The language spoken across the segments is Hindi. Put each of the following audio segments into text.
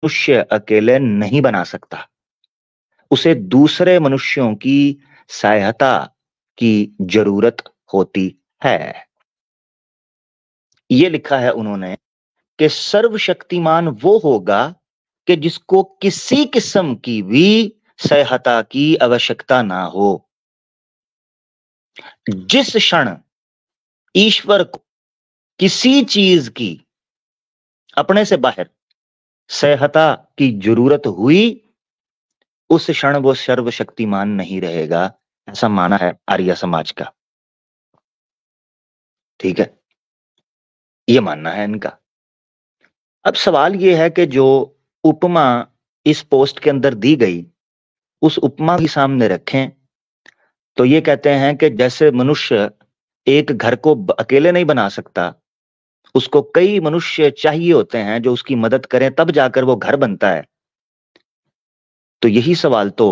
मनुष्य अकेले नहीं बना सकता, उसे दूसरे मनुष्यों की सहायता की जरूरत होती है। ये लिखा है उन्होंने कि सर्वशक्तिमान वो होगा कि जिसको किसी किस्म की भी सहायता की आवश्यकता ना हो। जिस क्षण ईश्वर को किसी चीज की अपने से बाहर सहायता की जरूरत हुई, उस क्षण वो सर्वशक्तिमान नहीं रहेगा, ऐसा माना है आर्य समाज का। ठीक है, ये मानना है इनका। अब सवाल ये है कि जो उपमा इस पोस्ट के अंदर दी गई, उस उपमा भी सामने रखें तो ये कहते हैं कि जैसे मनुष्य एक घर को अकेले नहीं बना सकता, उसको कई मनुष्य चाहिए होते हैं जो उसकी मदद करें, तब जाकर वो घर बनता है। तो यही सवाल तो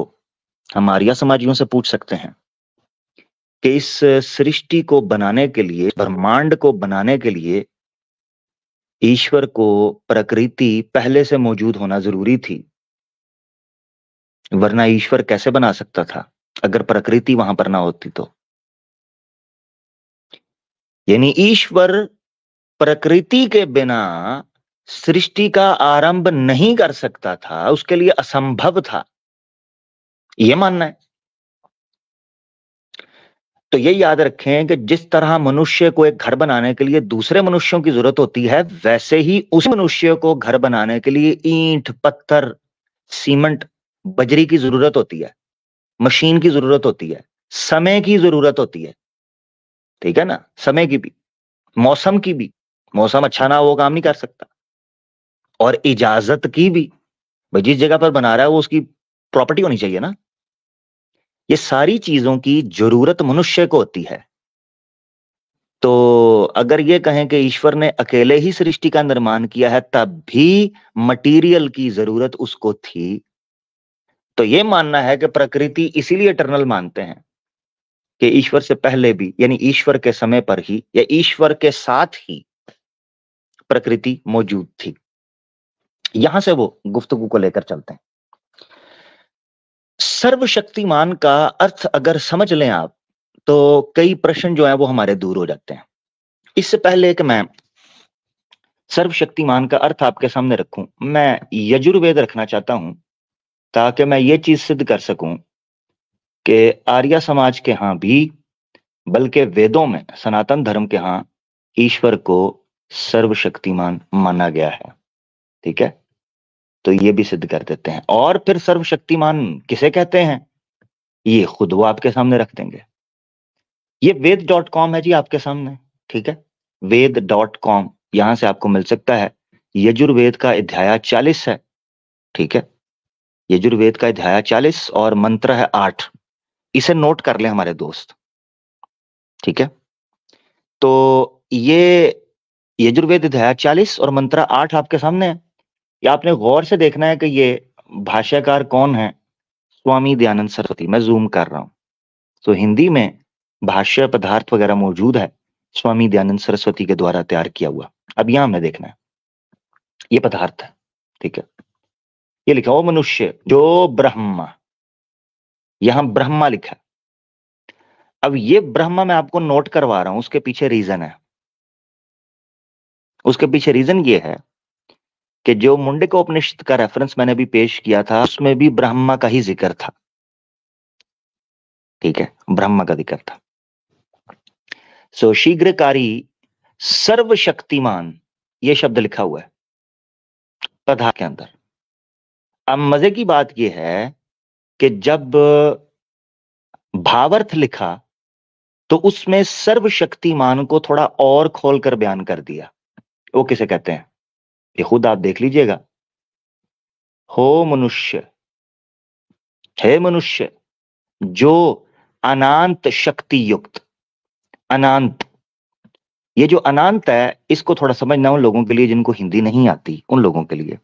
हम आर्य समाजियों से पूछ सकते हैं कि इस सृष्टि को बनाने के लिए, ब्रह्मांड को बनाने के लिए ईश्वर को प्रकृति पहले से मौजूद होना जरूरी थी, वरना ईश्वर कैसे बना सकता था अगर प्रकृति वहां पर ना होती तो। यानी ईश्वर प्रकृति के बिना सृष्टि का आरंभ नहीं कर सकता था, उसके लिए असंभव था, यह मानना है। तो ये याद रखें कि जिस तरह मनुष्य को एक घर बनाने के लिए दूसरे मनुष्यों की जरूरत होती है, वैसे ही उस मनुष्य को घर बनाने के लिए ईंट, पत्थर, सीमेंट, बजरी की जरूरत होती है, मशीन की जरूरत होती है, समय की जरूरत होती है। ठीक है ना, समय की भी, मौसम की भी। मौसम अच्छा ना हो वो काम नहीं कर सकता। और इजाजत की भी, भाई जिस जगह पर बना रहा है वो उसकी प्रॉपर्टी होनी चाहिए ना। ये सारी चीजों की जरूरत मनुष्य को होती है। तो अगर ये कहें कि ईश्वर ने अकेले ही सृष्टि का निर्माण किया है, तब भी मटेरियल की जरूरत उसको थी, तो ये मानना है कि प्रकृति इसीलिए इटर्नल मानते हैं कि ईश्वर से पहले भी, यानी ईश्वर के समय पर ही या ईश्वर के साथ ही प्रकृति मौजूद थी। यहां से वो गुफ्तगू को लेकर चलते हैं। सर्वशक्तिमान का अर्थ अगर समझ लें आप, तो कई प्रश्न जो है वो हमारे दूर हो जाते हैं। इससे पहले कि मैं सर्वशक्तिमान का अर्थ आपके सामने रखूं, मैं यजुर्वेद रखना चाहता हूं ताकि मैं ये चीज सिद्ध कर सकूं कि आर्य समाज के यहां भी, बल्कि वेदों में, सनातन धर्म के यहां ईश्वर को सर्वशक्तिमान माना गया है। ठीक है, तो ये भी सिद्ध कर देते हैं। और फिर सर्वशक्तिमान किसे कहते हैं, ये खुद वो आपके सामने रख देंगे। ये वेद.com है जी आपके सामने। ठीक है, वेद.com, यहां से आपको मिल सकता है। यजुर्वेद का अध्याय 40 है। ठीक है, यजुर्वेद का अध्याय 40 और मंत्र है 8। इसे नोट कर ले हमारे दोस्त। ठीक है, तो ये यजुर्वेद अध्याय 40 और मंत्र 8 आपके सामने है। ये आपने गौर से देखना है कि ये भाष्यकार कौन है, स्वामी दयानंद सरस्वती। मैं जूम कर रहा हूं तो हिंदी में भाष्य पदार्थ वगैरह मौजूद है, स्वामी दयानंद सरस्वती के द्वारा तैयार किया हुआ। अब यहां हमने देखना है, ये पदार्थ है। ठीक है, ये लिखा हो मनुष्य जो ब्रह्मा, यहां ब्रह्मा लिखा है। अब ये ब्रह्मा मैं आपको नोट करवा रहा हूं, उसके पीछे रीजन है। उसके पीछे रीजन ये है कि जो मुंडकोपनिषद का रेफरेंस मैंने भी पेश किया था, उसमें भी ब्रह्मा का ही जिक्र था। ठीक है, ब्रह्मा का जिक्र था। सो शीघ्रकारी, सर्वशक्तिमान, ये शब्द लिखा हुआ है पदार्थ के अंदर। अब मजे की बात यह है कि जब भावार्थ लिखा तो उसमें सर्वशक्तिमान को थोड़ा और खोलकर बयान कर दिया। वो किसे कहते हैं, ये खुद आप देख लीजिएगा। हो मनुष्य, हे मनुष्य जो अनंत शक्ति युक्त। अनंत, ये जो अनंत है, इसको थोड़ा समझना उन लोगों के लिए जिनको हिंदी नहीं आती, उन लोगों के लिए।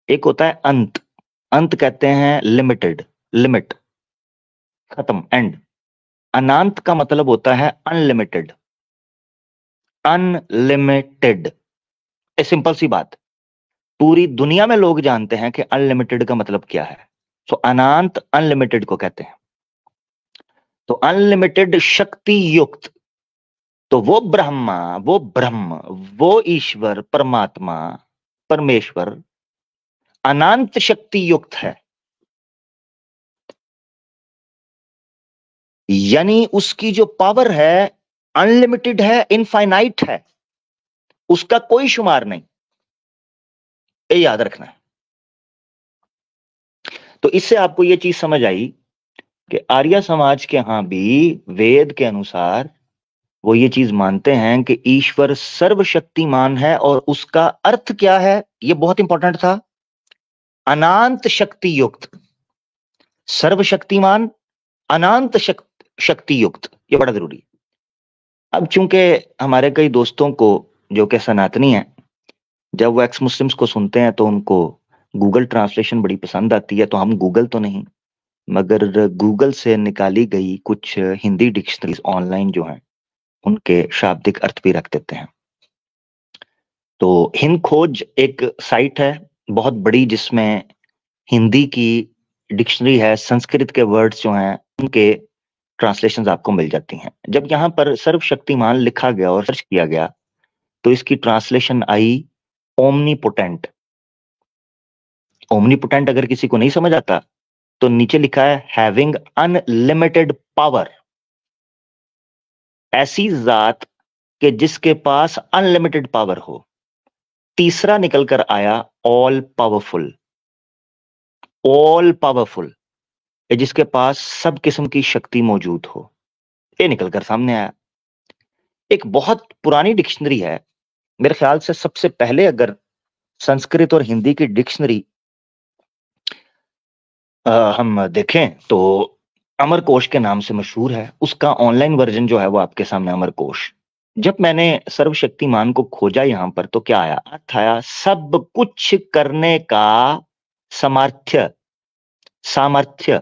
एक होता है अंत, अंत कहते हैं लिमिटेड, लिमिट, खत्म, एंड। अनंत का मतलब होता है अनलिमिटेड, अनलिमिटेड। ए सिंपल सी बात, पूरी दुनिया में लोग जानते हैं कि अनलिमिटेड का मतलब क्या है। तो अनंत अनलिमिटेड को कहते हैं। तो अनलिमिटेड शक्ति युक्त, तो वो ब्रह्मा, वो ब्रह्म, वो ईश्वर, परमात्मा, परमेश्वर अनंत शक्ति युक्त है। यानी उसकी जो पावर है अनलिमिटेड है, इनफाइनाइट है, उसका कोई शुमार नहीं। ये याद रखना है। तो इससे आपको ये चीज समझ आई कि आर्य समाज के यहां भी वेद के अनुसार वो ये चीज मानते हैं कि ईश्वर सर्वशक्तिमान है। और उसका अर्थ क्या है, ये बहुत इंपॉर्टेंट था। अनंत शक्ति युक्त, सर्वशक्तिमान, अनंत शक्ति युक्त, ये बड़ा जरूरी है। अब चूंकि हमारे कई दोस्तों को जो कि सनातनी हैं, जब वो एक्स मुस्लिम्स को सुनते हैं तो उनको गूगल ट्रांसलेशन बड़ी पसंद आती है। तो हम गूगल तो नहीं, मगर गूगल से निकाली गई कुछ हिंदी डिक्शनरीज ऑनलाइन जो हैं उनके शाब्दिक अर्थ भी रख देते हैं। तो हिंद खोज एक साइट है बहुत बड़ी, जिसमें हिंदी की डिक्शनरी है, संस्कृत के वर्ड्स जो हैं उनके ट्रांसलेशंस आपको मिल जाती हैं। जब यहाँ पर सर्वशक्तिमान लिखा गया और सर्च किया गया तो इसकी ट्रांसलेशन आई ओमनीपोटेंट। ओमनीपोटेंट अगर किसी को नहीं समझ आता तो नीचे लिखा है हैविंग अनलिमिटेड पावर, ऐसी जात के जिसके पास अनलिमिटेड पावर हो। तीसरा निकल कर आया ऑल पावरफुल, ऑल पावरफुल जिसके पास सब किस्म की शक्ति मौजूद हो। ये निकल कर सामने आया। एक बहुत पुरानी डिक्शनरी है, मेरे ख्याल से सबसे पहले अगर संस्कृत और हिंदी की डिक्शनरी हम देखें तो अमरकोश के नाम से मशहूर है। उसका ऑनलाइन वर्जन जो है वो आपके सामने अमरकोश। जब मैंने सर्वशक्तिमान को खोजा यहां पर तो क्या आया, अर्थ आया सब कुछ करने का सामर्थ्य, सामर्थ्य,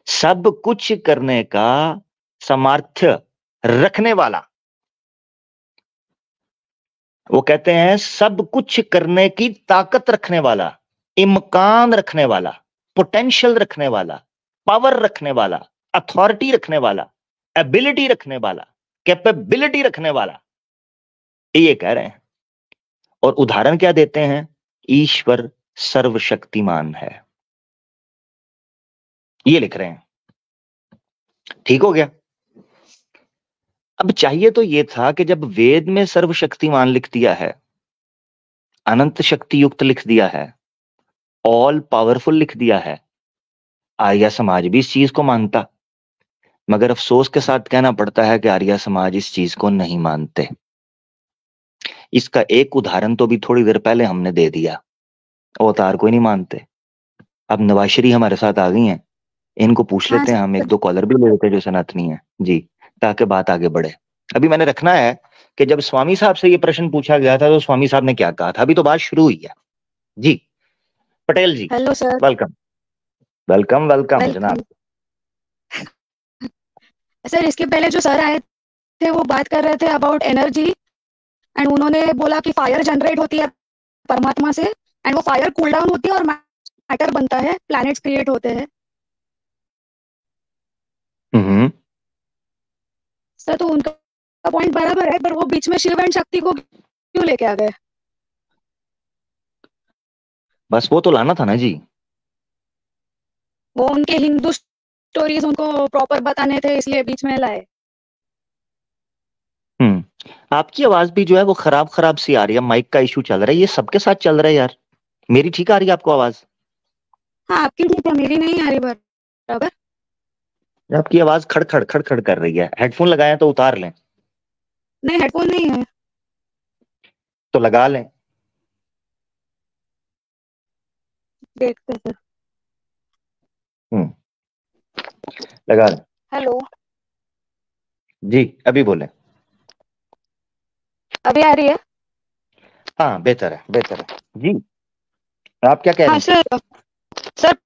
सब कुछ करने का सामर्थ्य रखने वाला। वो कहते हैं सब कुछ करने की ताकत रखने वाला, इम्कान रखने वाला, पोटेंशियल रखने वाला, पावर रखने वाला, अथॉरिटी रखने वाला, एबिलिटी रखने वाला, कैपेबिलिटी रखने वाला, ये कह रहे हैं। और उदाहरण क्या देते हैं, ईश्वर सर्वशक्तिमान है, ये लिख रहे हैं। ठीक हो गया। अब चाहिए तो ये था कि जब वेद में सर्वशक्तिमान लिख दिया है, अनंत शक्ति युक्त लिख दिया है, ऑल पावरफुल लिख दिया है, आर्य समाज भी इस चीज को मानता। मगर अफसोस के साथ कहना पड़ता है कि आर्य समाज इस चीज को नहीं मानते। इसका एक उदाहरण तो भी थोड़ी देर पहले हमने दे दिया, अवतार कोई नहीं मानते। अब नवाश्री हमारे साथ आ गई हैं, इनको पूछ लेते हैं हम, एक दो कॉलर भी ले लेते हैं जो सनातनी है जी, ताकि बात आगे बढ़े। अभी मैंने रखना है कि जब स्वामी साहब से ये प्रश्न पूछा गया था तो स्वामी साहब ने क्या कहा था। अभी तो बात शुरू हुई है जी। Patel ji, hello sir. Welcome welcome welcome जनाब। सर इसके पहले जो सर आए थे वो बात कर रहे थे अबाउट एनर्जी, एंड उन्होंने बोला कि फायर जनरेट होती है परमात्मा से, एंड वो फायर कूल डाउन होती है और मैटर बनता है, प्लैनेट्स क्रिएट होते हैं। सर तो उनका पॉइंट बराबर है, पर वो बीच में शिव एंड शक्ति को क्यों लेके आ गए? बस वो तो लाना था ना जी, वो उनके हिंदू स्टोरीज उनको प्रॉपर बताने थे इसलिए बीच में लाए। आपकी आवाज भी जो है वो खराब खराब सी आ रही है, माइक का इशू चल रहा है, ये सबके साथ चल रहा है यार। मेरी ठीक आ रही है आपको आवाज? हाँ आपकी ठीक है, मेरी नहीं आ रही बराबर। आपकी आवाज खड़खड़ खड़खड़ कर रही है। हेडफोन लगाए तो उतार लें। नहीं हेडफोन नहीं है। तो लगा लें। देखते सर। लगा लें। हेलो जी अभी बोले। अभी आ रही है? हाँ बेहतर है, बेहतर है जी। आप क्या कह रहे हाँ हैं? सर, सर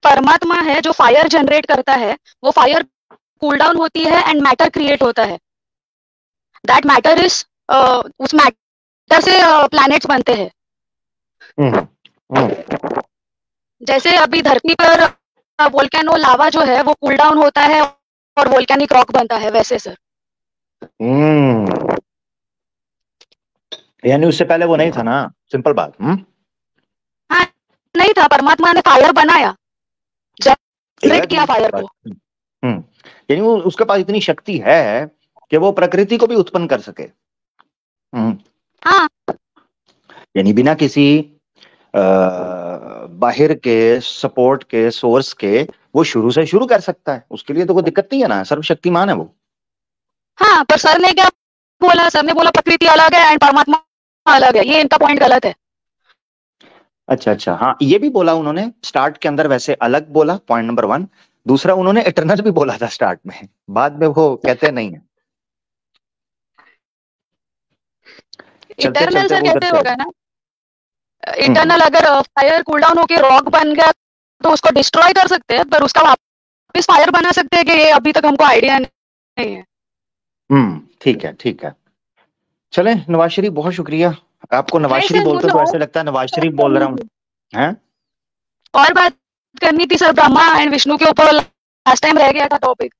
परमात्मा है जो फायर जनरेट करता है, वो फायर कूल डाउन होती है एंड मैटर क्रिएट होता है। दैट मैटर इज उस मैटर से प्लैनेट्स बनते हैं। जैसे अभी धरती पर वोल्केनो लावा जो है वो कूल डाउन होता है और वोल्केनिक रॉक बनता है, वैसे सर। यानी उससे पहले वो नहीं था ना, सिंपल बात। हाँ, नहीं था, परमात्मा ने फायर बनाया, जनरेट किया फायर को। यानी वो उसके पास इतनी शक्ति है कि वो प्रकृति को भी उत्पन्न कर सके। हाँ, यानी बिना किसी बाहर के सपोर्ट के, सोर्स के, वो शुरू से शुरू कर सकता है। उसके लिए तो कोई दिक्कत नहीं है ना, सर्वशक्तिमान है वो। हाँ, पर सर ने क्या बोला? सर ने बोला प्रकृति अलग है एंड परमात्मा अलग है। ये इनका पॉइंट गलत है। अच्छा, हाँ, ये भी बोला उन्होंने स्टार्ट के अंदर, वैसे अलग बोला, पॉइंट नंबर 1। दूसरा, उन्होंने इटरनल भी बोला था स्टार्ट में, बाद में वो कहते नहीं है। चलते इटर्नल चलते सर वो कैसे होगा ना? इटर्नल अगर फायर कूल डाउन होके रॉक बन गया तो उसको डिस्ट्रॉय कर सकते हैं, पर उसका वापस फायर बना सकते हैं कि ये अभी तक हमको आइडिया नहीं है। ठीक है, ठीक है। चलें, नवाज शरीफ, बहुत शुक्रिया। आपको नवाज नहीं शरीफ सर, बोलते मुझे तो और ऐसे लगता है नवाज शरीफ बोल रहा करनी हूँ। थी। हैं? और बात करनी थी सर, ब्रह्मा एंड विष्णु के ऊपर लास्ट टाइम रह गया था टॉपिक।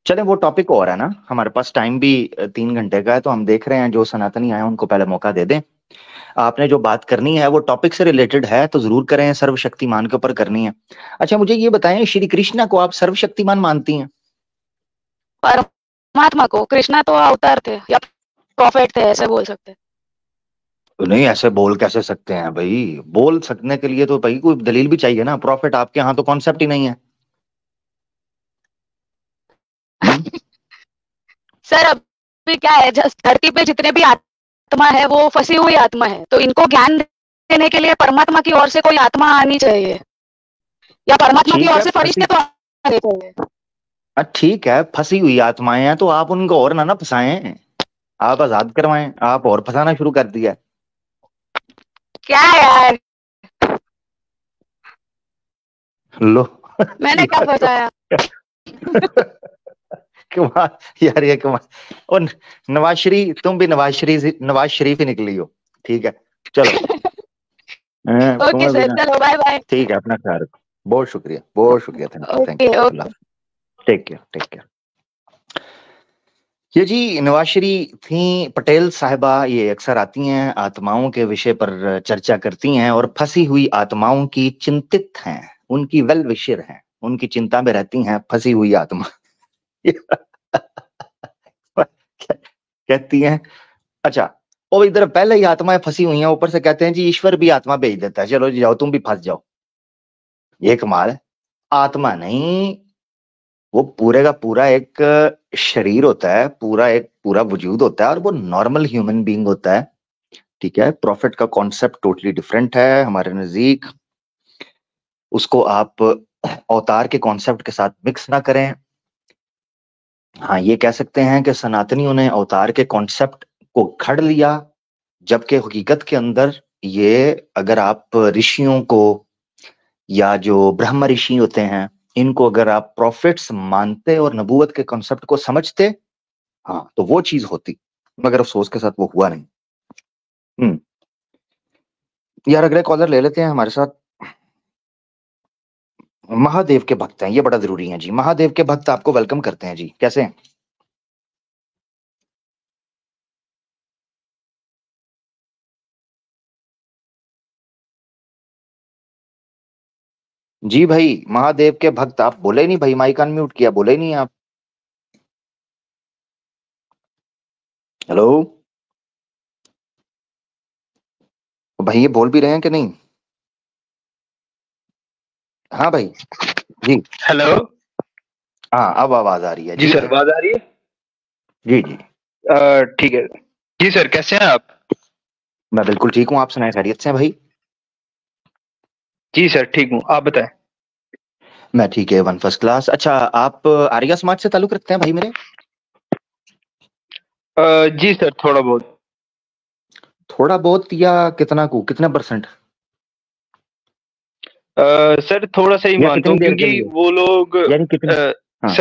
चलें, वो टॉपिक और है ना, हमारे पास टाइम भी 3 घंटे का है, तो हम देख रहे हैं जो सनातनी आए उनको पहले मौका दे दें। आपने जो बात करनी है वो टॉपिक से रिलेटेड है तो जरूर करें, सर्वशक्तिमान के ऊपर करनी है। अच्छा, मुझे ये बताएं, श्री कृष्णा को आप सर्वशक्तिमान मानती हैं? परमात्मा को? कृष्णा तो अवतार थे या प्रॉफिट थे, ऐसे बोल सकते हैं। नहीं, ऐसे बोल कैसे सकते हैं भाई? बोल सकने के लिए तो भाई कोई दलील भी चाहिए ना। प्रॉफिट आपके यहाँ तो कॉन्सेप्ट ही नहीं है। सर अभी क्या है, जस्ट धरती पे जितने भी आत्मा है वो फंसी हुई आत्मा है, तो इनको ज्ञान देने के लिए परमात्मा की ओर से कोई आत्मा आनी चाहिए, या परमात्मा की ठीक ओर है, से फरिश्ते तो आने चाहिए। ठीक है, फंसी हुई आत्माएं हैं तो आप उनको और ना फंसाएं, आप आजाद करवाएं। आप और फंसाना शुरू कर दिया। क्या यार, लो। मैंने क्या फंसाया? कमाल यार, ये कमाल। और नवाज शरीफ, तुम भी नवाज शरीफ ही निकली हो। ठीक है, चलो। ओके तुम्हें भी सर, ना। चलो बाय बाय। ठीक है, अपना ख्याल रखो। बहुत शुक्रिया, बहुत शुक्रिया। Thank you, thank okay you. अल्लाह। Okay. Take care, take care. ये जी नवाज शरीफ थी पटेल साहिबा, ये अक्सर आती हैं, आत्माओं के विषय पर चर्चा करती हैं और फंसी हुई आत्माओं की चिंतित हैं, उनकी वेल विशर हैं, उनकी चिंता में रहती हैं फंसी हुई आत्मा। कहती हैं, अच्छा, और इधर पहले ही आत्माएं फंसी हुई हैं, ऊपर से कहते हैं जी ईश्वर भी आत्मा भेज देता है, चलो जी जाओ, तुम भी फंस जाओ। ये कमाल है। आत्मा नहीं, वो पूरे का पूरा एक शरीर होता है, पूरा एक पूरा वजूद होता है, और वो नॉर्मल ह्यूमन बीइंग होता है। ठीक है, प्रॉफिट का कॉन्सेप्ट टोटली डिफरेंट है हमारे नजदीक। उसको आप अवतार के कॉन्सेप्ट के साथ मिक्स ना करें। हाँ, ये कह सकते हैं कि सनातनियों ने अवतार के कॉन्सेप्ट को खड़ लिया, जबकि हकीकत के अंदर ये, अगर आप ऋषियों को या जो ब्रह्म ऋषि होते हैं इनको अगर आप प्रॉफिट्स मानते और नबूवत के कॉन्सेप्ट को समझते, हाँ, तो वो चीज होती, मगर अफसोस के साथ वो हुआ नहीं। यार, अगले कॉलर ले लेते हैं हमारे साथ। महादेव के भक्त हैं, ये बड़ा जरूरी है जी। महादेव के भक्त आपको वेलकम करते हैं जी, कैसे हैं? जी भाई, महादेव के भक्त, आप बोले ही नहीं भाई, माइक अनम्यूट किया, बोले ही नहीं आप। हेलो भाई, ये बोल भी रहे हैं कि नहीं? हाँ भाई। जी। हेलो। हाँ, अब आवाज आ रही है जी जी। सर, आवाज आ रही है? जी जी। ठीक है। जी सर, कैसे हैं आप? मैं बिल्कुल ठीक हूँ, आप सुनाए, खैरियत से हैं भाई? जी सर, ठीक हूँ, आप बताएं। मैं ठीक है, वन फर्स्ट क्लास। अच्छा, आप आर्या समाज से ताल्लुक रखते हैं भाई मेरे? जी सर, थोड़ा बहुत। थोड़ा बहुत या कितना को, कितना परसेंट? सर थोड़ा सा ही या मानता कितनी हूँ, देर के क्योंकि लिए? वो लोग यानी कितनी? हाँ।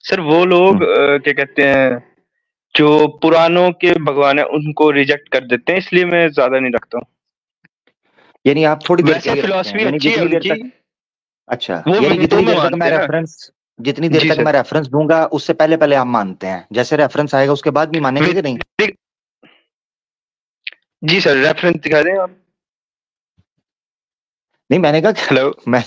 सर वो लोग क्या कहते हैं, जो पुरानों के भगवान है उनको रिजेक्ट कर देते हैं, इसलिए मैं ज्यादा नहीं रखता हूँ। यानी आप थोड़ी देर वैसे के लिए रखते हैं, फिलॉसफी यानी अच्छी है जितनी देर उनकी, तक, अच्छा, वो यानी मिनटों जितनी में देर तक मैं मानते हैं ना। रेफरेंस, जितनी देर जी तक सर। मैं रेफरेंस दूंगा उससे पहले पहले आप मानते हैं, जैसे रेफरेंस आएगा उसके बाद भी मानेंगे कि नहीं? जी सर, रेफरेंस दिखा दें आप। नहीं, मैंने कहा हेलो। मैं,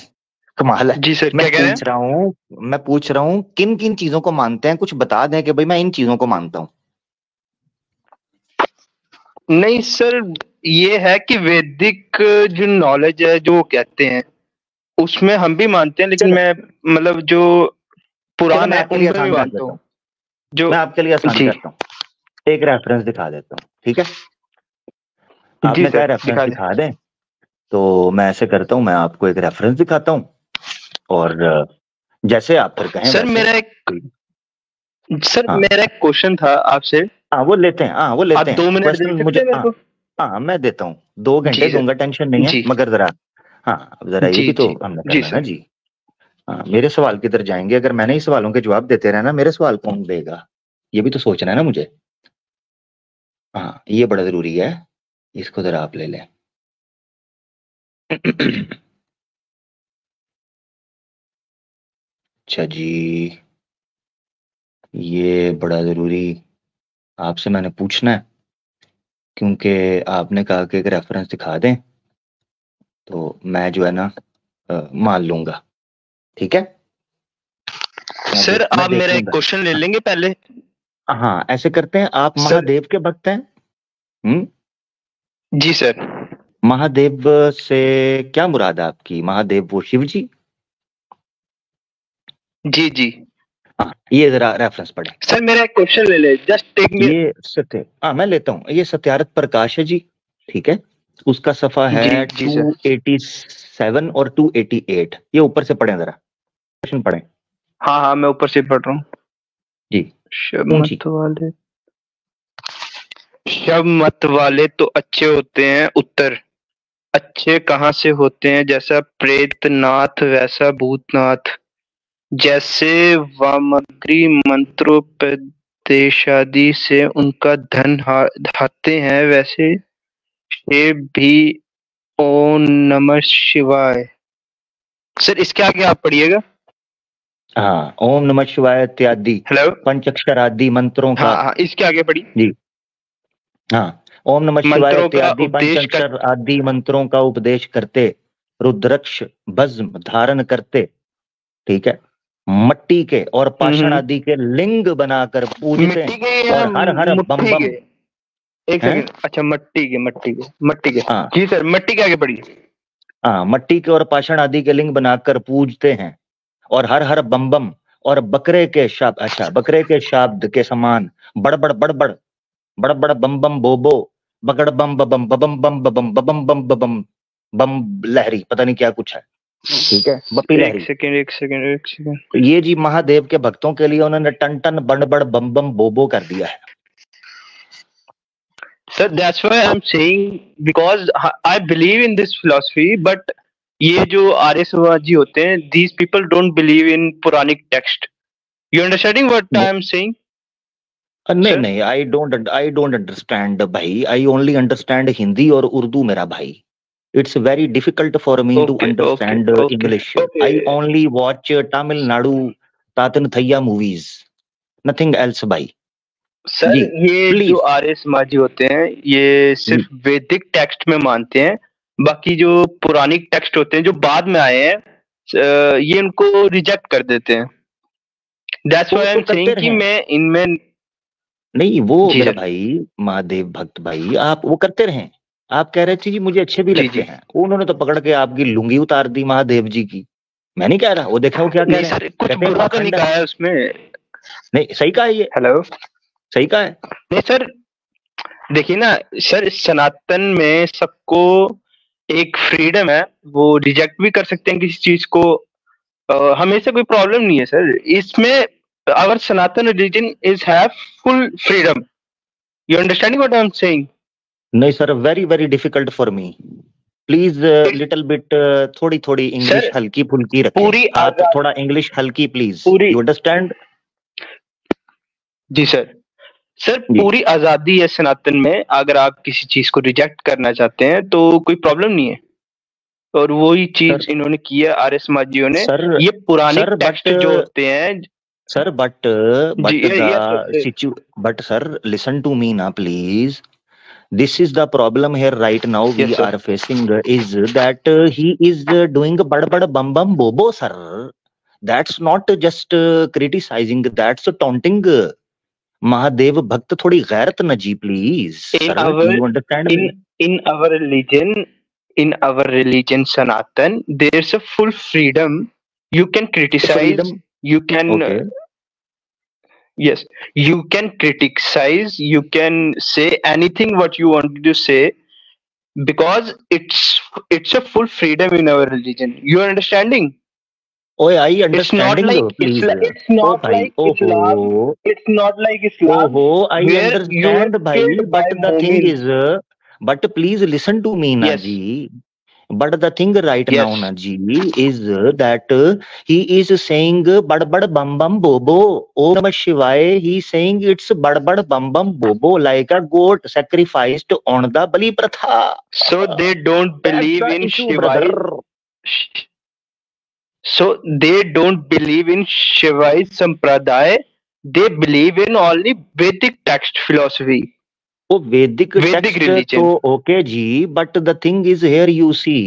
कमाल है। जी सर, मैं क्या कह रहे हैं? मैं पूछ रहा हूँ किन किन चीजों को मानते हैं, कुछ बता दें कि भाई मैं इन चीजों को मानता हूँ। नहीं सर, ये है कि वैदिक जो नॉलेज है जो वो कहते हैं उसमें हम भी मानते हैं, लेकिन चलो मैं मतलब जो चलो, पुराण मैं है आपके लिए उनमें भी आसान कर मानता देता हूँ। हूँ, जो मैं आपके लिए आसान जी करता हूँ, एक रेफरेंस दिखा देता हूँ, ठीक है? जी आपने कहा सर, रेफरेंस दिखा दें। दिखा दें, तो मैं ऐसे करता हूँ, मैं आपको एक रेफरेंस दिखाता हूँ, और जैसे आप फिर कहें सर वैसे। हाँ मेरा एक क्वेश्चन था आपसे। हाँ, वो लेते हैं, हाँ वो आप लेते हैं 2 मिनट क्वेश्चन दे सकते मुझे, हैं मेरे हाँ को? हाँ मैं देता हूँ, 2 घंटे जी सर। दूंगा, टेंशन नहीं है, जी मगर जरा, हाँ अब जरा ये जी भी तो जी। हमने जी करना है ना सर। जी। हाँ, मेरे सवाल किधर जाएंगे अगर मैंने ही सवालों के जवाब देते रहना, मेरे सवाल कौन देगा, ये भी तो सोचना है ना मुझे। हाँ, ये बड़ा जरूरी है, इसको जरा आप ले लें। अच्छा जी, ये बड़ा जरूरी आपसे मैंने पूछना है, क्योंकि आपने कहा कि एक रेफरेंस दिखा दें, तो मैं जो है ना मान लूंगा, ठीक है? सर मैं आप देख मेरा एक लूंगा। क्वेश्चन ले लेंगे पहले? हाँ, ऐसे करते हैं, आप सर। महादेव के भक्त हैं? हम्म? जी सर। महादेव से क्या मुराद है आपकी? महादेव वो शिव जी? जी जी। हाँ, ये जरा रेफरेंस पढ़ें। सर मेरा एक क्वेश्चन ले ले, जस्ट टेक मी। ये सत्य, हाँ मैं लेता हूँ, ये सत्यारथ प्रकाश है जी, ठीक है? उसका सफा जी है जी सर। 287 और 288, ये ऊपर से पढ़ें जरा, क्वेश्चन पढ़ें हाँ हाँ, मैं ऊपर से पढ़ रहा हूँ। जी, ऊंची। शब मत वाले तो अच्छे होते हैं उत्तर, अच्छे कहाँ से होते हैं, जैसा प्रेतनाथ वैसा भूतनाथ, जैसे वामग्री मंत्रोपदेशादि से उनका धन हाते हैं, वैसे ये भी ओम नमः शिवाय। सर इसके आगे आप पढ़िएगा। हाँ, ओम नमः शिवाय इत्यादि हेलो। पंचाक्षर आदि मंत्रों का, हाँ हाँ, इसके आगे पढ़िए। जी हाँ, ओम नमः शिवाय मंत्रों का इत्यादि उपदेश कर। पंचाक्षर आदि मंत्रों का उपदेश करते, रुद्रक्ष भस्म धारण करते, ठीक है, मट्टी के और पाषाण आदि के लिंग बनाकर पूजते मिट्टी हैं, के या और हर हर बम मुट्ठी बम के? एक हैं। सेकंड, अच्छा मट्टी के। हाँ जी सर, मट्टी के आगे पढ़िए। हाँ, मट्टी के और पाषाण आदि के लिंग बनाकर पूजते हैं, और हर हर बम बम, और बकरे के शब्द, अच्छा बकरे के शब्द के समान बड़बड़ बड़बड़, बड़बड़ बम बम बोबो, बगड़ बम बम बम बम बम बम बम बम बम लहरी, पता नहीं क्या कुछ है, ठीक है, बप्पी लहरी। एक सेकंड। तो ये जी महादेव के भक्तों के लिए उन्होंने टन टन बड़ बड़ बम बम बोबो कर दिया है। Sir, that's why I'm saying, because I believe in this philosophy, but ये जो आर्य समाजी होते हैं, these people don't believe in Puranic text. You understanding what नहीं I'm saying? नहीं Sir? नहीं, आई डोंट अंडरस्टैंड भाई, आई ओनली अंडरस्टैंड हिंदी और उर्दू मेरा भाई। It's very difficult for me to understand English. I only watch Tamilnadu तातन थैया मूवीज, नथिंग एल्स भाई। सर जी ये जो प्लीज। आर्य समाजी होते हैं ये सिर्फ वैदिक टेक्स्ट में मानते हैं, बाकी जो पुरानिक टेक्स्ट होते हैं जो बाद में आए हैं ये इनको रिजेक्ट कर देते हैं। That's वो why तो I'm करते saying कि रहे, मैं इनमें। नहीं वो जी मेरा सर। भाई महादेव भक्त भाई, आप वो करते रहे, आप कह रहे थे जी मुझे अच्छे भी जी लगते जी। हैं, उन्होंने तो पकड़ के आपकी लुंगी उतार दी महादेव जी की। मैं नहीं कह रहा, वो देखा वो क्या कह नहीं रहे हैं, सर, कुछ कहते हैं बुरा तो नहीं पाखंड है। कहा है उसमें। नहीं सही कहा है, ये हेलो। सही कहा है। नहीं सर, देखिए ना सर, सनातन में सबको एक फ्रीडम है, वो रिजेक्ट भी कर सकते हैं किसी चीज को। हमें से कोई प्रॉब्लम नहीं है सर इसमें। Our Sanatan religion is have full freedom. You understanding what I am saying? नहीं sir, very very difficult for me, please little bit, थोड़ी थोड़ी इंग्लिश सर हल्की फुल्की रखें पूरी आप, आजाद, थोड़ा इंग्लिश हल्की प्लीज, पूरी। You understand? जी सर। सर जी पूरी आजादी है सनातन में, अगर आप किसी चीज को रिजेक्ट करना चाहते हैं तो कोई प्रॉब्लम नहीं है। और वही चीज सर इन्होंने की है आर्य समाजियों ने। सर ये पुराने सर टेक्स्ट बट जो होते हैं सर बट जी, बट द ये सिचु but sir listen to me ना please. This is the problem here right now we yes sir. are facing is that he is doing bad bad bum bum bobo sir. That's not just criticizing, that's taunting. Mahadev Bhakt थोड़ी गैरत न जी please In sir. our Do you understand me? in our religion, Sanatan, there's a full freedom. You can criticize, Freedom. you can Okay. yes, you can criticize, you can say anything what you want to say, because it's a full freedom in our religion. You are understanding? Oh, I It's not understanding like please. it's Oh not bhai. like Oh Islam. ho. It's not like Oh Islam ho. I where you are understand bhai. killed by But the thing Mu'min. is, but please listen to me na Yes, ji. But the thing right now, yes. na ji, is that he is saying bad bad bum bum bobo. Om Namah Shivaya. He saying it's bad bad bum bum bobo, like a goat sacrificed on the Bali Pratha. So they don't That's believe the in issue, brother. Shivai. So they don't believe in Shivai Sampradaya. They believe in only Vedic text philosophy, वो वैदिक Vedic टेक्स्ट तो religion. Okay ji, but the thing is here you see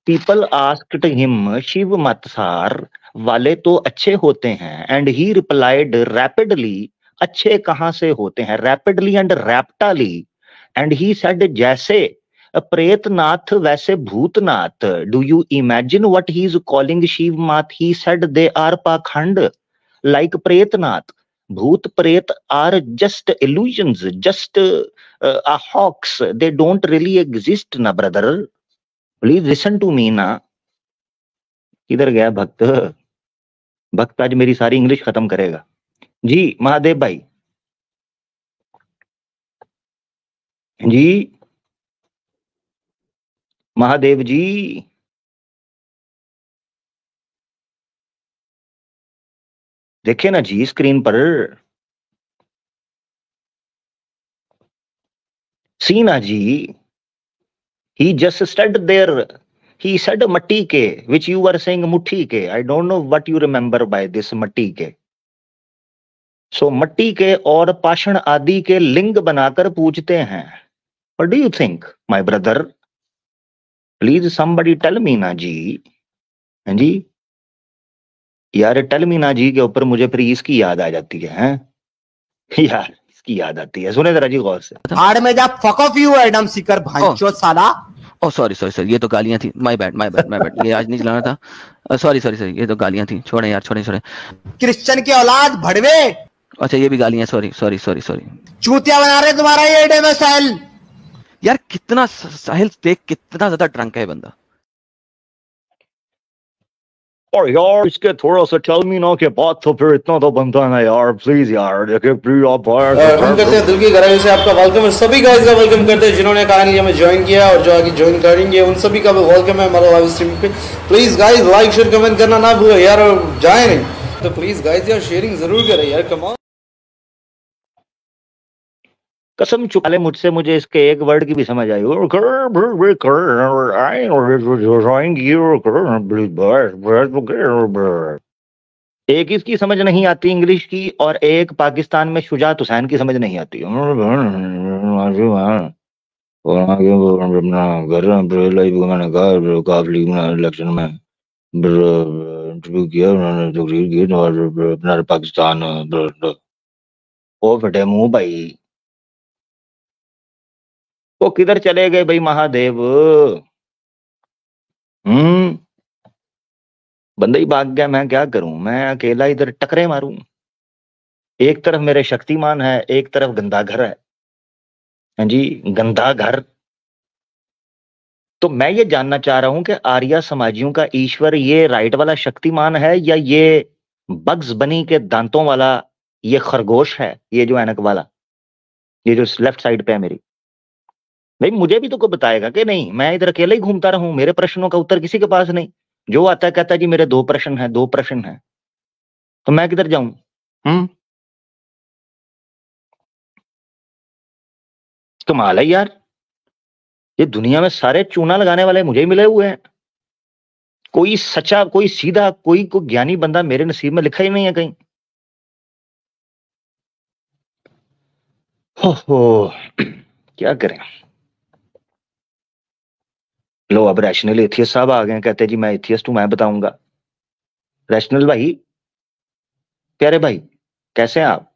people asked him Shiv मतसार वाले तो अच्छे होते हैं एंड ही रिप्लाइड रैपिडली. अच्छे कहां से होते हैं? रैपिडली एंड रैप्टाली. एंड ही सेड जैसे प्रेतनाथ वैसे Bhootnath. Do you imagine what he is calling Shiv मात? ही सेड दे आर पाखंड like Pretnath. Bhoot Pret are just illusions, just a hoax. They don't really exist, na brother. Please listen to me ना. किधर गया भक्त? भक्त आज मेरी सारी इंग्लिश खत्म करेगा. जी महादेव भाई. जी महादेव जी. देखिए ना जी स्क्रीन पर. सी ना जी. He just stood there. He said matti ke, which you were saying muthi ke. I don't know what you remember by this matti ke. So मट्टी के और पाषाण आदि के लिंग बनाकर पूजते हैं. What do you think, my brother? Please somebody tell me ना जी. हाँ जी. यार टेल मी ना जी के ऊपर मुझे फिर इसकी याद आ जाती है. हैं? यार इसकी याद आती है. सुने जरा जी गौर से. आड़ में जा फक ऑफ यू एडम सीकर भाईचोद साला. ओ सॉरी सॉरी सॉरी, ये तो गालियां थी. My bad. ये आज नहीं चलाना था. सॉरी, ये तो गालियां थी. छोड़े यार, छोड़े. क्रिश्चियन की औलाद भड़वे. अच्छा ये भी गालियां. सॉरी. चूतिया बना रहे तुम्हारा ये एडम साहिल. यार कितना साहिल देख, कितना ज्यादा ड्रंक है बंदा. और यार इसके थोड़ा सा टेल मी ना के बात तो फिर इतना तो बनता है ना यार. प्लीज यार देखिए प्लीज आप हम करते हैं दिल की गहराई से आपका वेलकम. सभी गाइस का वेलकम करते हैं जिन्होंने काइंडली हमें ज्वाइन किया और जो आगे ज्वाइन करेंगे उन सभी का भी वेलकम है हमारा लाइव स्ट्रीम पे. Please guys like share comment करना ना भूलो यार, और जाए नहीं तो प्लीज गाइस यार शेयरिंग जरूर करें यार. Come on. कसम चुका ले मुझसे, मुझे इसके एक वर्ड की भी समझ आई. एक इसकी समझ नहीं आती इंग्लिश की, और एक पाकिस्तान में शुजात हुसैन की समझ नहीं आती. इलेक्शन में इंटरव्यू किया उन्होंने, तकरीर की और अपना पाकिस्तान. ओ फटे मुंह भाई, वो किधर चले गए भाई महादेव? बंदा ही भाग गया. मैं क्या करूं? मैं अकेला इधर टकरे मारूं. एक तरफ मेरे शक्तिमान है, एक तरफ गंदा घर है. हाँ जी, गंदा घर. तो मैं ये जानना चाह रहा हूं कि आर्या समाजियों का ईश्वर ये राइट वाला शक्तिमान है, या ये बग्स बनी के दांतों वाला ये खरगोश है, ये जो ऐनक वाला, ये जो लेफ्ट साइड पे है मेरी. भाई मुझे भी तो कोई बताएगा कि नहीं? मैं इधर अकेले ही घूमता रहूं, मेरे प्रश्नों का उत्तर किसी के पास नहीं. जो आता है कहता है जी मेरे 2 प्रश्न हैं. तो मैं किधर जाऊं? कमाल है यार. ये दुनिया में सारे चूना लगाने वाले मुझे ही मिले हुए हैं. कोई सच्चा, कोई सीधा, कोई ज्ञानी बंदा मेरे नसीब में लिखा ही नहीं है कहीं। हो क्या करें। लो अब रैशनल एथियस्ट साहब आ गए, कहते जी मैं एथियस्ट हूं, मैं बताऊंगा। रैशनल भाई, प्यारे भाई, कैसे हैं आप?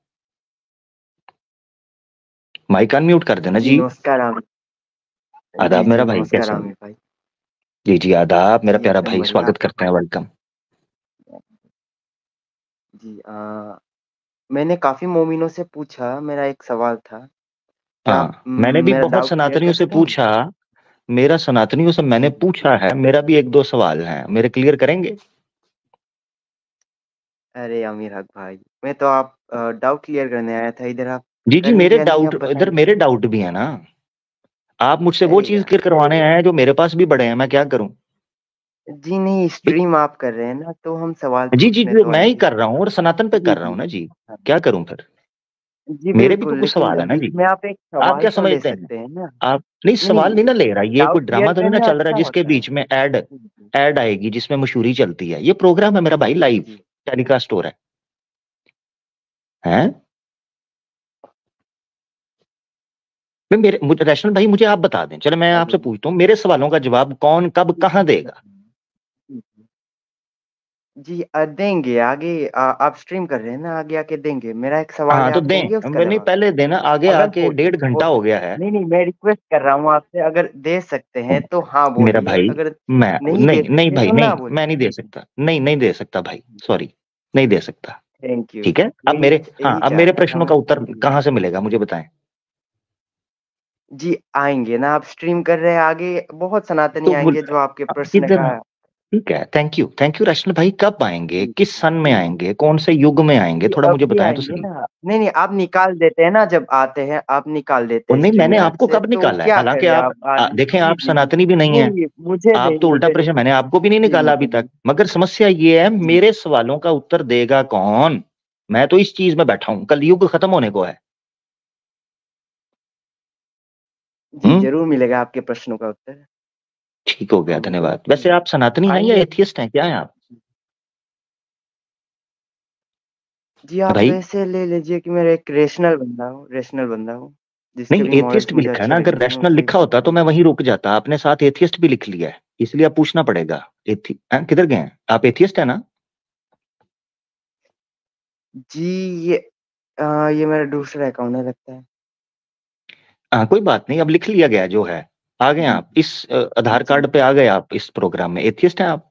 माइक अनम्यूट कर देना जी। नमस्कार आमिर। आदाब जी मेरा भाई, नमस्कार कैसे हैं? आमिर भाई। जी आदाब मेरा जी प्यारा एकदम भाई, बढ़िया। स्वागत करते हैं, वेलकम। जी मैंने काफी मोमिनों से पूछा, मेरा एक सवाल था, क्या आप हाँ, मैंने भी मेरा बहुत डाउट क्लियर सनातनियों कर से सकते हैं? पूछा। मेरा सनातनियों से मैंने जी पूछा है, मेरा भी एक दो सवाल है, मेरे क्लियर करेंगे? अरे आमिर हक भाई, मैं तो आप डाउट क्लियर करने आया था, इधर आप जी कर लीजिए मेरे या नहीं डाउट, आप इधर बताइए। मेरे डाउट भी है ना। आप मुझसे वो अरे चीज यार, क्लियर करवाने आए हैं जो मेरे पास भी बड़े हैं, मैं क्या करूं? जी नहीं, स्ट्रीम आप कर रहे हैं ना, तो हम सवाल पूछने जी तो मैं ही आएंगे। कर रहा हूँ और सनातन पे जी कर रहा जी हूँ ना जी। हाँ, क्या करूं फिर? जी मेरे भी तो बिल्कुल, कुछ लेकिन सवाल है ना बीच जी। में आप एक आप सवाल क्या तो ले समझते हैं? सकते हैं ना। आप नहीं, नहीं सवाल नहीं नहीं, ना ले रहा, ये कोई डाउट क्लियर ड्रामा तो नहीं ना करना चल रहा अच्छा जिसके होता है। बीच में ऐड जी ऐड आएगी, जिसमें मशहूरी चलती है। ये प्रोग्राम है मेरा भाई, लाइव जी टेलीकास्ट हो रहा है। मैं मेरे मुझे रैशनल भाई, मुझे आप बता दें, चलो मैं हेलो। आपसे पूछता हूँ, मेरे सवालों का जवाब कौन कब कहाँ देगा? जी देंगे आगे, आप स्ट्रीम कर रहे हैं ना, आगे आके देंगे। मेरा एक सवाल हाँ है, तो आप देंगे दें, उसका नहीं जवाब? पहले देना, आगे अगर आके हो 1.5 घंटा हो गया है। नहीं नहीं, मैं रिक्वेस्ट कर रहा हूँ आपसे, अगर दे सकते हैं तो हाँ मेरा बोलिए, भाई, अगर मैं नहीं दे नहीं सकते भाई, तो ना नहीं बोलिए। मैं नहीं दे सकता, नहीं दे सकता भाई, सॉरी, नहीं दे सकता। Thank you. ठीक है, अब यही मेरे, हाँ यही अब मेरे चाहता था प्रश्नों मैं। का उत्तर कहाँ से मिलेगा मुझे बताएं। जी आएंगे ना, आप स्ट्रीम कर रहे हैं, आगे बहुत सनातनी तो आएंगे जो आपके प्रश्न किधर? का। ठीक है, थैंक यू रश्मि भाई। कब आएंगे, जी किस सन में जी आएंगे, कौन से युग में आएंगे, जी, थोड़ा मुझे अभी बताएं तो आएंगे सही। ना। नहीं नहीं, आप निकाल देते हैं ना, जब आते हैं आप निकाल देते और हैं नहीं, स्ट्रीम मैंने यार्ड आपको से, कब तो निकाला है, क्या हालांकि करें आप आप आज। देखें, जी आप जी जी, सनातनी भी नहीं है। नहीं मुझे आप नहीं, तो उल्टा मुझे प्रश्न, नहीं। मैंने आपको भी नहीं जी निकाला अभी जी तक, मगर समस्या ये है, जी मेरे सवालों का उत्तर देगा कौन? मैं तो इस चीज में बैठा हूं, कलयुग खत्म होने को है। जी, हम्म, जरूर मिलेगा आपके प्रश्नों का उत्तर। ठीक हो गया, और धन्यवाद। वैसे आप सनातनी हैं या आइए। एथियस्ट हैं, क्या है आप? जी आप भाई वैसे ले लीजिए कि मैं एक रेशनल बंदा हूँ, जिसके नहीं, भी मॉरल्स एथियस्ट भी मुझे लिखा है अच्छे ना, अगर लगते हैं, मैं रैशनल उसे लिखा होता तो मैं वहीं रुक जाता, आपने साथ एथियस्ट भी लिख लिया है, इसलिए आप पूछना पड़ेगा। किधर गए हैं आप? एथियस्ट है ना? जी ये ये मेरा दूसरा अकाउंट है लगता है। हाँ कोई बात नहीं, अब लिख लिया गया जो है। आ गए जी आप इस आधार जी कार्ड पे, आ गए आप इस प्रोग्राम में, एथियस्ट हैं आप?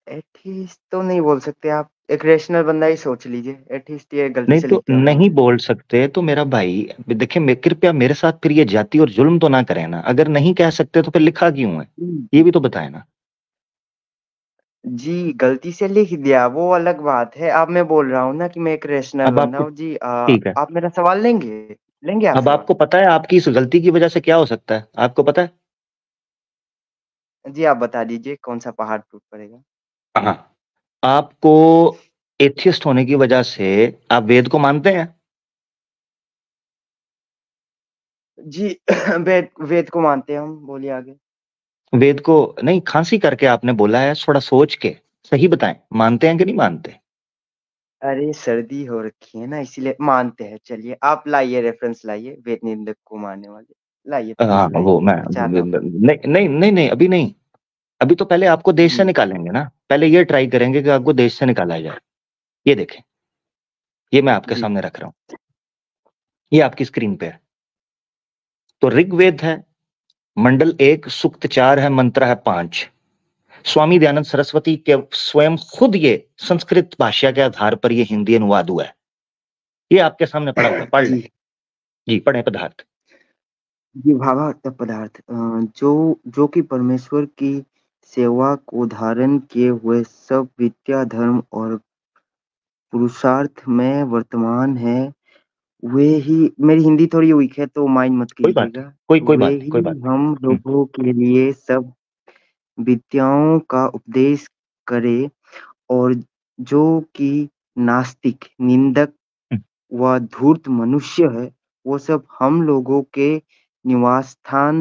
एथिस्ट तो नहीं बोल सकते आप, एक रेशनल बंदा ही सोच लीजिए, एथिस्ट ये गलती नहीं से तो लिख दिया होगा नहीं मैंने। बोल सकते तो मेरा भाई, देखिए कृपया मेरे साथ फिर ये जाति और जुल्म तो ना करें ना, अगर नहीं कह सकते तो फिर लिखा क्यों है, ये भी तो बताए ना। जी गलती से लिख दिया वो अलग बात है, अब मैं बोल रहा हूँ ना कि मैं एक रेशनल अब बंदा आपको, हूँ जी। ठीक है, आप मेरा सवाल लेंगे? लेंगे आप अब सवाल? आपको पता है आपकी इस गलती की वजह से क्या हो सकता है, आपको पता है? जी आप बता दीजिए कौन सा पहाड़ टूट पड़ेगा। हाँ, आपको एथियस्ट होने की वजह से, आप वेद को मानते हैं? जी वेद को मानते हैं हम, बोलिए आगे। वेद को नहीं, खांसी करके आपने बोला है, थोड़ा सोच के सही बताएं, मानते हैं कि नहीं मानते? अरे सर्दी हो रखी है ना, इसीलिए मानते हैं। चलिए आप लाइए, रेफरेंस लाइए, वेद निंदक को मारने वाले, लाइए हाँ प्लीज लाइए, वो मैं मैं चाहता हूँ। नहीं अभी नहीं, अभी तो पहले आपको देश से जी निकालेंगे ना, पहले ये ट्राई करेंगे कि आपको देश से निकाला जाए। ये देखें, ये मैं आपके जी सामने रख रहा हूँ, ये आपकी स्क्रीन पे है। तो ऋग्वेद है, मंडल 1, सूक्त 4 है, मंत्र है 5। स्वामी दयानंद सरस्वती के स्वयं खुद ये संस्कृत भाषा के आधार पर ये हिंदी अनुवाद हुआ है, ये आपके सामने पड़ा हुआ है, पढ़ लें। जी जी पढ़े पदार्थ। जी भावार्थ पदार्थ, जो जो कि परमेश्वर की सेवा को धारण किए हुए सब विद्या धर्म और पुरुषार्थ में वर्तमान है, वे ही, मेरी हिंदी थोड़ी वीक है तो माइंड मत कोई बात नहीं, कीजिएगा। कोई वे बात नहीं, ही कोई बात हम नहीं। लोगों के लिए सब विद्याओं का उपदेश करे, और जो कि नास्तिक, निंदक हम्म, व धूर्त मनुष्य है, वो सब हम लोगों के निवास स्थान